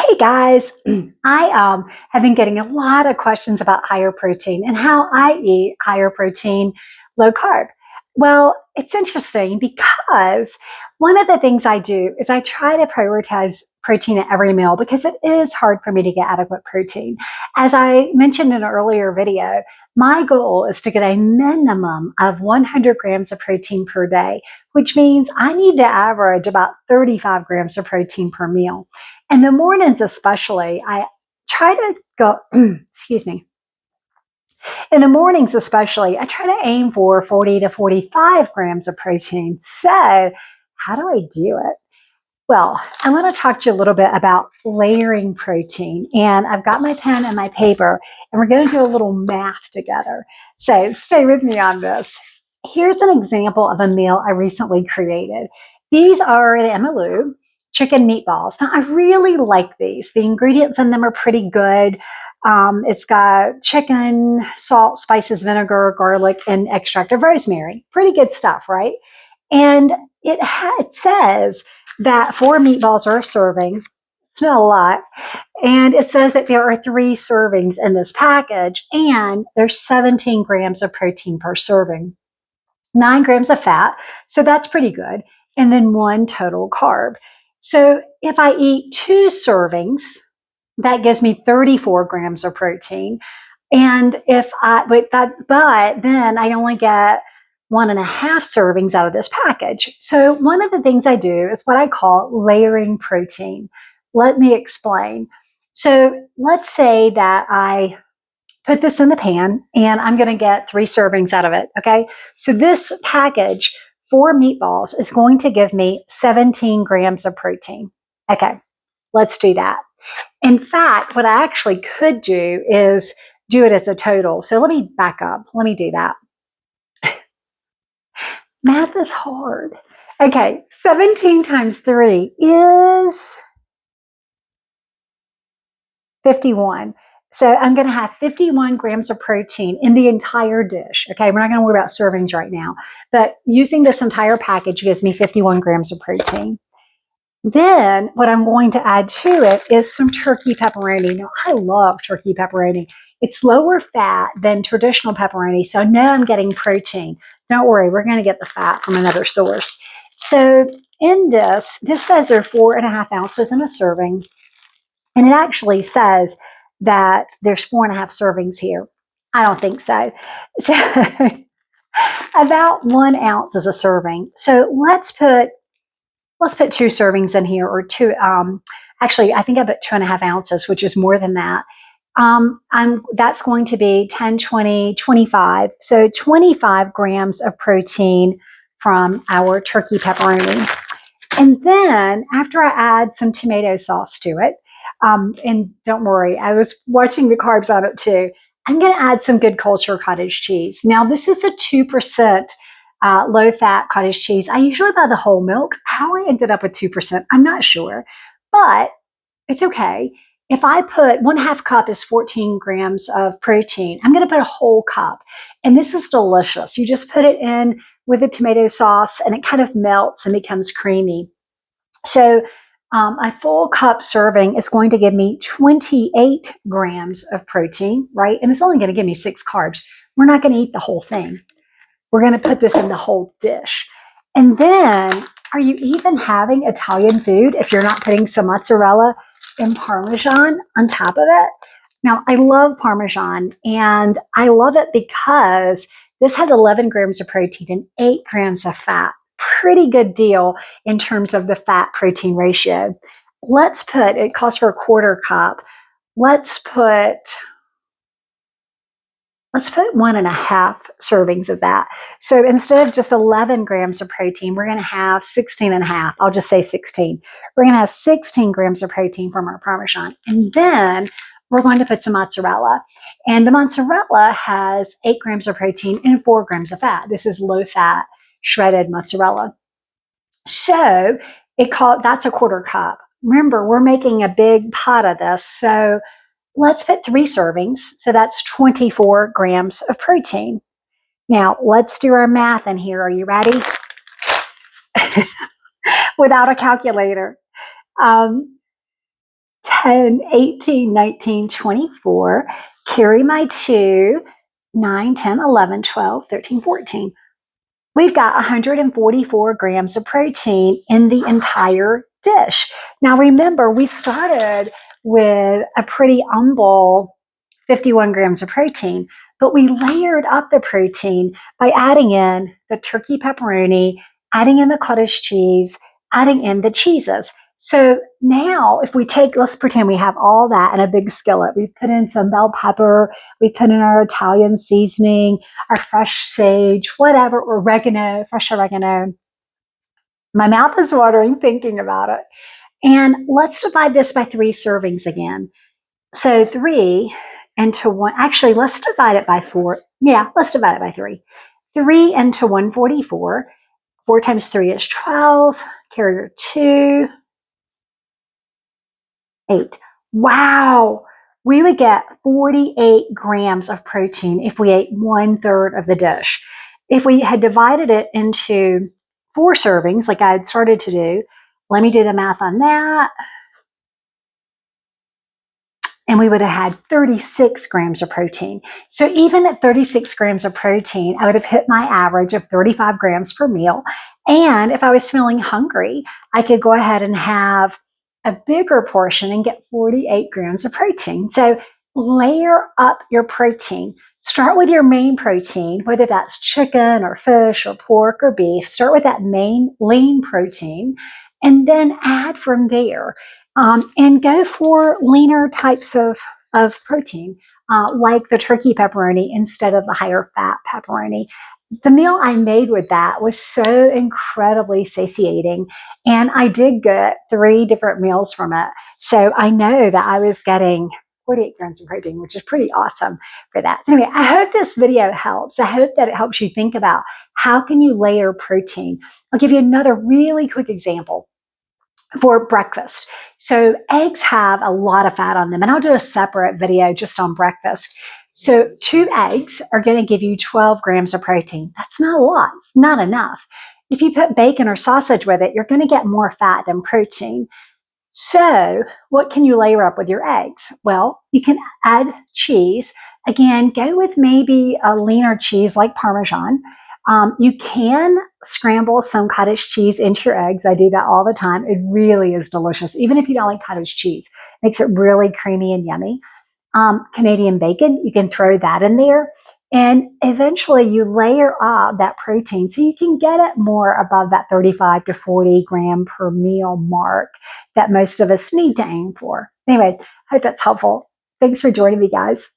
Hey guys, I have been getting a lot of questions about higher protein and how I eat higher protein, low carb. Well, it's interesting because one of the things I do is I try to prioritize protein at every meal because it is hard for me to get adequate protein. As I mentioned in an earlier video, my goal is to get a minimum of 100 grams of protein per day, which means I need to average about 35 grams of protein per meal. In the mornings, especially, I try to go, excuse me, in the mornings, especially, I try to aim for 40 to 45 grams of protein. So, how do I do it? Well, I want to talk to you a little bit about layering protein. And I've got my pen and my paper, and we're going to do a little math together. So, stay with me on this. Here's an example of a meal I recently created. These are the Emaloo chicken meatballs. Now, I really like these. The ingredients in them are pretty good. It's got chicken, salt, spices, vinegar, garlic, and extract of rosemary. Pretty good stuff, right? And it says that 4 meatballs are a serving. It's not a lot. And it says that there are 3 servings in this package, and there's 17 grams of protein per serving, 9 grams of fat. So that's pretty good. And then 1 total carb. So if I eat 2 servings, that gives me 34 grams of protein. And but then I only get 1.5 servings out of this package. So one of the things I do is what I call layering protein. Let me explain. So let's say that I put this in the pan and I'm going to get 3 servings out of it. Okay. So this package, 4 meatballs, is going to give me 17 grams of protein. Okay. Let's do that. In fact, what I actually could do is do it as a total. So let me back up. Let me do that. Math is hard. Okay, 17 times 3 is 51. So I'm going to have 51 grams of protein in the entire dish. Okay, we're not going to worry about servings right now. But using this entire package gives me 51 grams of protein. Then what I'm going to add to it is some turkey pepperoni. Now, I love turkey pepperoni. It's lower fat than traditional pepperoni, so I know I'm getting protein. Don't worry, we're going to get the fat from another source. So in this says there are 4.5 ounces in a serving, and it actually says that there's 4.5 servings here. I don't think so. So about 1 ounce is a serving. So let's put 2 servings in here, or 2. Actually, I think I put 2.5 ounces, which is more than that. That's going to be 10, 20, 25. So 25 grams of protein from our turkey pepperoni. And then after I add some tomato sauce to it, and don't worry, I was watching the carbs on it too. I'm going to add some Good Culture cottage cheese. Now, this is a 2% low-fat cottage cheese. I usually buy the whole milk. How I ended up with 2%, I'm not sure, but it's okay. If I put 1/2 cup is 14 grams of protein, I'm going to put a whole cup. And this is delicious. You just put it in with the tomato sauce and it kind of melts and becomes creamy. So a full cup serving is going to give me 28 grams of protein, right? And it's only going to give me 6 carbs. We're not going to eat the whole thing. We're going to put this in the whole dish. And then, are you even having Italian food if you're not putting some mozzarella and Parmesan on top of it? Now, I love Parmesan, and I love it because this has 11 grams of protein and 8 grams of fat. Pretty good deal in terms of the fat protein ratio. It calls for a 1/4 cup. Let's put 1.5 servings of that. So instead of just 11 grams of protein, we're going to have 16.5. I'll just say 16. We're going to have 16 grams of protein from our Parmesan. And then we're going to put some mozzarella. And the mozzarella has 8 grams of protein and 4 grams of fat. This is low fat shredded mozzarella. So that's a 1/4 cup. Remember, we're making a big pot of this. So let's put 3 servings. So that's 24 grams of protein. Now, let's do our math in here. Are you ready? Without a calculator. 10, 18, 19, 24. Carry my 2, 9, 10, 11, 12, 13, 14. We've got 144 grams of protein in the entire dish. Now remember, we started with a pretty humble 51 grams of protein, but we layered up the protein by adding in the turkey pepperoni, adding in the cottage cheese, adding in the cheeses. So now if we take, let's pretend we have all that in a big skillet. We put in some bell pepper, we put in our Italian seasoning, our fresh sage, whatever, oregano, fresh oregano. My mouth is watering thinking about it. And let's divide this by 3 servings again. So 3 into 1, actually, let's divide it by 4. Yeah, let's divide it by 3. 3 into 144. 4 times 3 is 12. Carrier 2, 8. Wow, we would get 48 grams of protein if we ate 1/3 of the dish. If we had divided it into 4 servings, like I had started to do, let me do the math on that. And we would have had 36 grams of protein. So even at 36 grams of protein, I would have hit my average of 35 grams per meal. And if I was feeling hungry, I could go ahead and have a bigger portion and get 48 grams of protein. So layer up your protein. Start with your main protein, whether that's chicken or fish or pork or beef. Start with that main lean protein and then add from there. And go for leaner types of protein, like the turkey pepperoni instead of the higher fat pepperoni. The meal I made with that was so incredibly satiating, and I did get 3 different meals from it. So I know that I was getting 48 grams of protein, which is pretty awesome for that. Anyway, I hope this video helps. I hope that it helps you think about how can you layer protein. I'll give you another really quick example for breakfast. So eggs have a lot of fat on them, and I'll do a separate video just on breakfast. So 2 eggs are going to give you 12 grams of protein. That's not a lot, not enough. If you put bacon or sausage with it, you're going to get more fat than protein. So what can you layer up with your eggs? Well, you can add cheese. Again, go with maybe a leaner cheese like Parmesan. You can scramble some cottage cheese into your eggs. I do that all the time. It really is delicious. Even if you don't like cottage cheese, it makes it really creamy and yummy. Canadian bacon, you can throw that in there. And eventually you layer up that protein so you can get it more above that 35 to 40 gram per meal mark that most of us need to aim for. Anyway, I hope that's helpful. Thanks for joining me, guys.